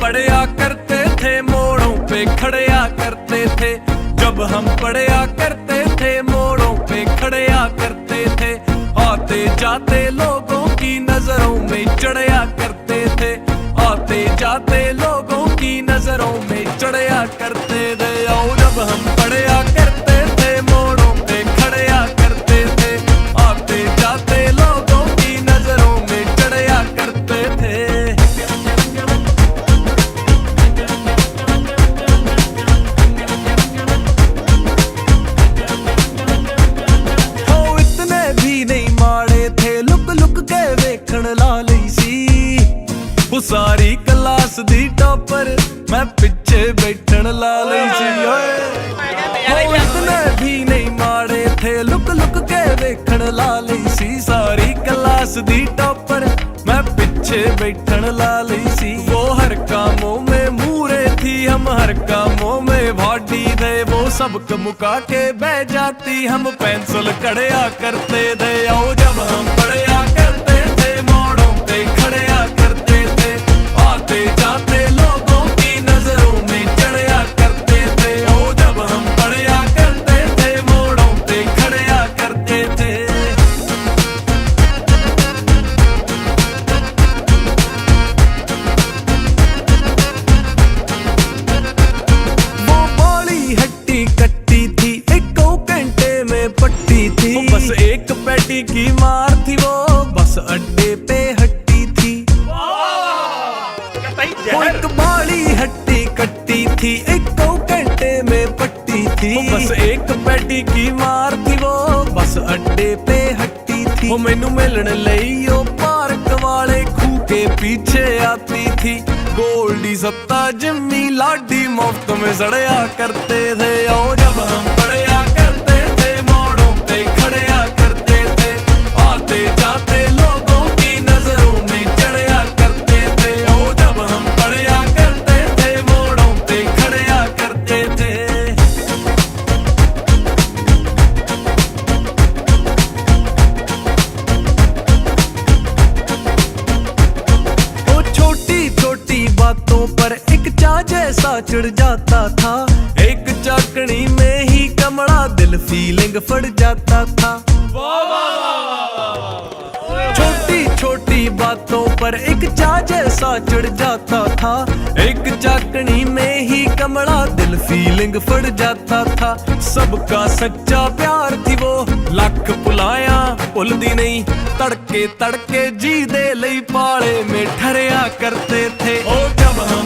पढ़या करते थे मोड़ों पे खड़या करते थे, जब हम पढ़या करते थे मोड़ों पे खड़या करते थे, आते जाते लोगों की नजरों में चढ़या करते थे, आते जाते लोगों की नजरों में चढ़या करते थे। और जब हम पढ़या करते थे मोड़ों पे खड़या करते थे, आते जाते लोगों की नजरों में चढ़या करते थे। सारी क्लास दी टॉपर मैं पिछे बैठन ला लई सी। इतने भी नहीं माड़े थे, लुक लुक के देखण ला लई सी। सारी क्लास दी टॉपर मैं पिछे बैठन ला लई सी। वो हर कामों में मूरे थी, हम हर कामों में भाटी थे। वो सबक मुका के बह जाती, हम पेंसिल कड़या करते थे। आओ जब हम पढ़या करते थे मोड़ों पे खड़या करते थे, आते जाते लोगों की नजरों में चढ़या करते थे। ओ जब हम पढ़या करते थे मोड़ों पे खड़या करते थे। वो बाली हट्टी कट्टी थी, एक घंटे में पट्टी थी। बस एक पैटी की मार थी, वो बस अड्डे पे हट्टी थी। वो एक बाली हट्टी कट्टी थी, एक घंटे में पट्टी थी। बस एक पैटी की मार थी, वो बस अड्डे पे हट्टी थी। वो मैनू मिलन लई ओ पार्क वाले खूह के पीछे आती थी। गोल्डी सत्ता जिम्मी लाडी मुफ्त में सड़या करते थे। और जब हम पढ़या करते थे मोड़ों पे खड़या करते थे, आते जाते लोगों की नजरों में चढ़या करते थे। और जब हम पढ़या करते थे मोड़ों पे खड़या करते थे। वो छोटी छोटी बातों पर एक चा जैसा चढ़ जाता था, एक चाकनी में ही कमड़ा दिल फीलिंग फड़ जाता था। छोटी छोटी बातों पर एक चा जैसा चढ़ जाता था, एक चाकनी में ही कमड़ा दिल फीलिंग फड़ जाता था। सबका सच्चा प्यार थी वो, लख पुलाया भुलदी नहीं। तड़के तड़के जी दे लई पाले में ठहरया करते थे। ओ जब हम